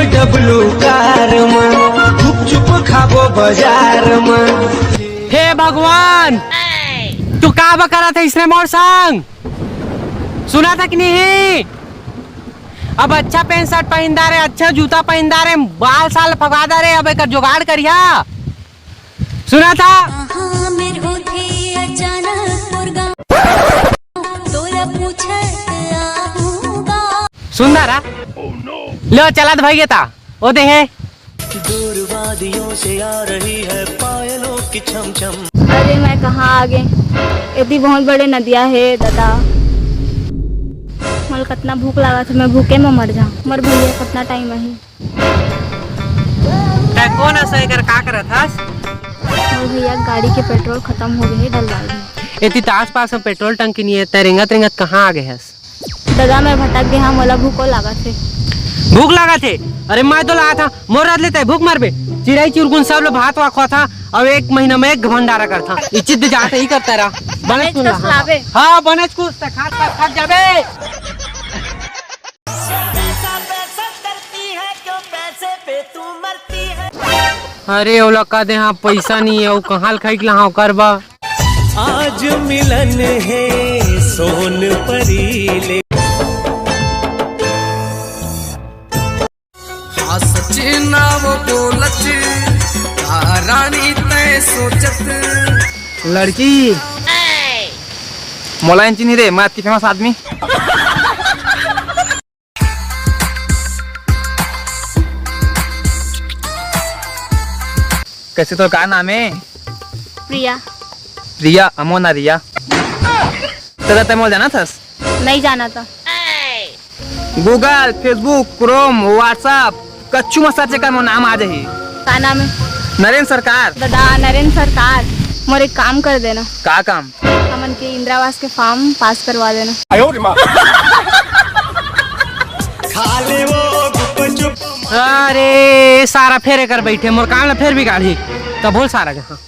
BMW car में गुपचुप खाबो बाजार में। हे भगवान, तू का करा था इसने मोर संग? सुना था कि नहीं? अब अच्छा पैंट शर्ट पहनदा रे, अच्छा जूता पहनदा रे, बाल साल फगादा रे, अब एक जुगाड़ करिया। सुना था? सुंदरा लो चला भाई था वो देखे दूर वादियों से आ रही है पायलों की छम छम। अरे मैं कहाँ आ गए, इतनी बहुत बड़े नदियाँ है दादा। मोल कितना भूख लगा था, मैं भूखे में मर जाऊँ। मर भैया कितना टाइम है? कौन ऐसा कर का करत हस? मोर भैया गाड़ी के पेट्रोल खत्म हो गए, डलवा दी। इतनी तास पास में पेट्रोल टंकी नहीं है, रेंगत रेंगत कहाँ आ गए हस? दादा मैं भटक गया, मोला भूखो लगा थे। भूख लगा थे? अरे मैं तो लगा था, मोर रात लेता है भूख मर बे। चिड़ाई चिरकुन सब लोग भात वाखा था, अब एक महीना में एक भंडारा करता। इज्जत जाते ही करता रहा। बनच कुछ लावे। हाँ बनच कुछ खा जाबे। अरे ओला का दे हाँ पैसा नहीं है, वो कहाँ खाई हाँ करबा। आज मिलन है सोन परीले। हाँ सच्ची ना वो बोलच रानी तय सोचत। लड़की मोला इंची रे, मैं की फेमस आदमी। कैसे तो का नाम है? प्रिया। रिया अमोना रिया। तेरा तमोल जाना था? नहीं जाना था। गूगल फेसबुक क्रोम व्हाट्सएप कच्चू में सर्च कर, नाम आ जाही। का नाम है? नरेंद्र सरकार। दादा नरेंद्र सरकार, मोर एक काम कर देना। का काम? हमन के इंदिरा आवास के फॉर्म पास करवा देना। खाले वो गुपचुप। अरे सारा फेरे कर बैठे, मोर काम फिर भी गाड़ी तब बोल सारा जहाँ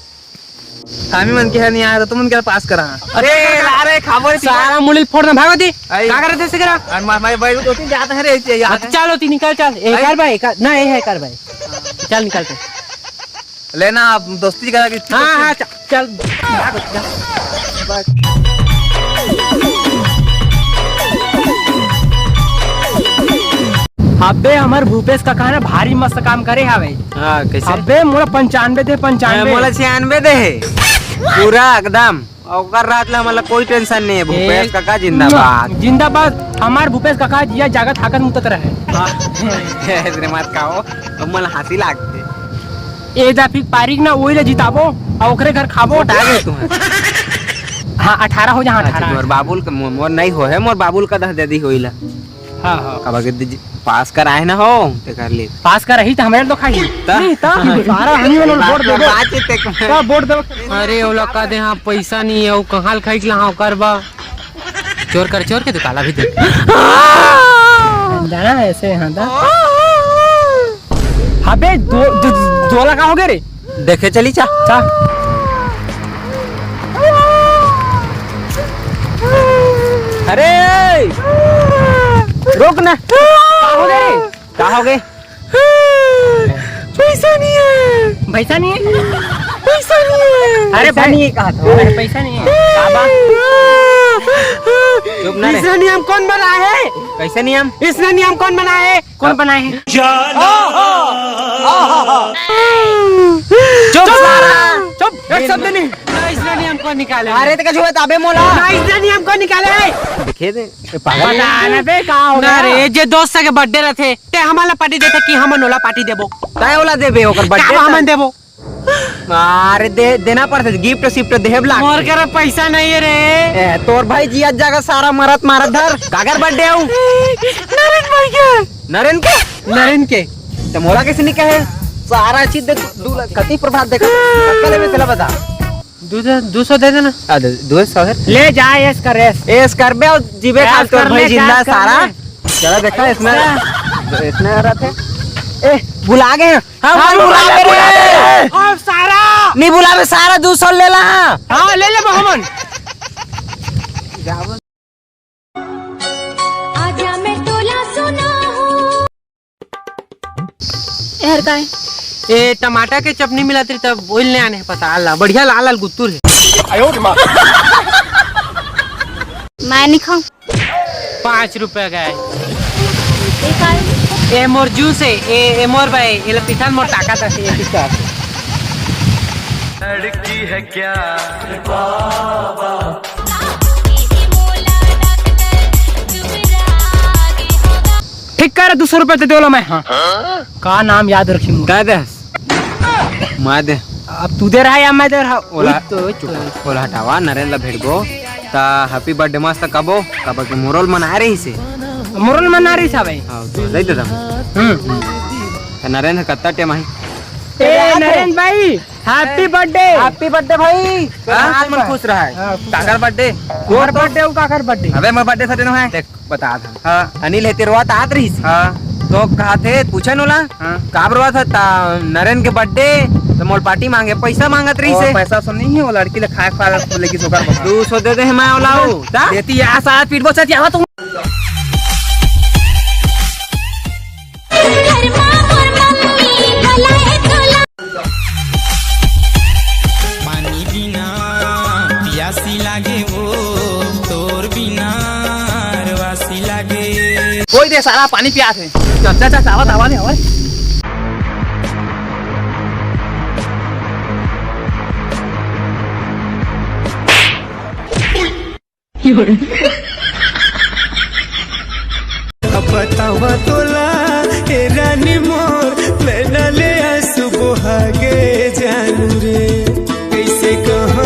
हामी मन के है नहीं आया तो तुम क्या पास करा? अरे खबर सारा मुड़ी फोड़ना भागवती क्या करते से करा? और मैं भाई तो जाता है रे यार। चलो ती निकल चल। एक कर भाई ना ये है कर भाई, चल निकलते लेना आप दोस्ती करा कि। हाँ हाँ चल। अबे हमार भूपेश का कहना भारी मस्त काम करे हवे। हाँ कैसे? अबे मोला 95 दे 95। मोला 96 दे है पूरा एकदम। और रात ला मतलब कोई टेंशन नहीं है। भूपेश काका जिंदाबाद जिंदाबाद। हमार भूपेश काका जिया जागत हाकत मुतत रहे। ऐसे मत कहो, तुम हंसी लागते। ए जाफिक पारिक ना ओइले जिताबो और ओकरे घर खाबो। उठा गए तुम। हाँ 18 हो जा। 18 मोर बाबुल का मोर नहीं हो है, मोर बाबुल का दह दे होइला। हाँ हाँ कब पास कर आए ना हो ते कर ले। पास कर रही तो हमें तो खाई नहीं ता सारा हम वाला वोट दे दो वोट दो। अरे ओ लका दे हाँ पैसा नहीं है, वो कहां खाई के हाँ करबा। चोर के तो काला भी दे जाना ऐसे। हाँ दा अबे दो लगा हो गए रे। देखे चली चा अरे रोक ना। क्या हो गए? पैसा नहीं है। पैसा नहीं है? पैसा नहीं है। अरे नहीं है कहा था? अरे पैसा नहीं है। चुप ना रे। इसने नियम कौन बनाया है? कैसे नियम? इसने नियम कौन बनाया है? कौन बनाए हैं? चुप चुप, एक शब्द नहीं। इसने नियम कौन निकाले? अरे तो कछु बताबे मोला। इसने नियम कौन निकाले? दिखे दे पागल ना बे का हो गया रे? जे दोस्त के बर्थडे रहते ते हमारा पार्टी देते कि हमन ओला पार्टी देबो। तय ओला देबे ओकर बर्थडे हमन देबो। अरे देना पड़ता गिफ्ट शिफ्ट देब ला। मोर करे पैसा नहीं है रे। तोर भाई जिया जगह सारा मारत धर कागर बर्थडे आऊ नरेंद्र भाई के नरेंद्र के तो मोला कैसे नहीं कहे सारा चीज दे कति प्रभात देखा कल में चला बता 200 दे देना। 200 ले जा एस करबे और जीवे खाल तोर भाई जिंदा सारा। चला देखा इसमें रहते ए बुला गए। हाँ बुला गए और सारा नहीं बुलावे सारा 200 ले ला। हाँ ले ले हमन। आजा मैं तोला सुना हूँ। इधर का है? ये टमाटर के चटनी मिला थी तब बोल आने पता अल्लाह बढ़िया लाल लाल गुत्तुर है। मैं नहीं खाऊं। 5 रुपए का है। ये का है? ये मोर जूस है ये मोर भाई ये पिठान मोर ताकत है ये किसका लड़की है क्या ठीक कर 200 रुपए दे दो मैं। हाँ का नाम याद रखी मुझे दे मैं दे अब तू दे रहा है या मैं दे रहा ओला ओला हटावा नरेंद्र भेड़बो ता हैप्पी बर्थडे मस्त कबो कबो के मोरल मना रही से मोरल मना रही था भाई। हां तो दे दे नरेंद्र कत्ता टे माही नरेंद्र भाई हैप्पी बर्थडे भाई आज मन खुश रहा है काकर बर्थडे मोर बर्थडे और काकर बर्थडे अबे मोर बर्थडे सटे न है देख बता था हां अनिल है तेरे बात आत रही हां तो कहा थे पूछे नोला का बरवा था नरेंद्र के बर्थडे तो मोल पार्टी मांगे पैसा मांगत रही से पैसा सुन नहीं है वो लड़की ले खाए खा बोले की सोकर 200 दे दे मैं ओलाऊ देती आ साथ पीट बो सच आवा तू पानी बिना प्यासी लागे वो तोर बिना रवासी लागे कोई दे सारा पानी पिया थे चाचा आवा आवा नहीं आवा अब बतावा तोला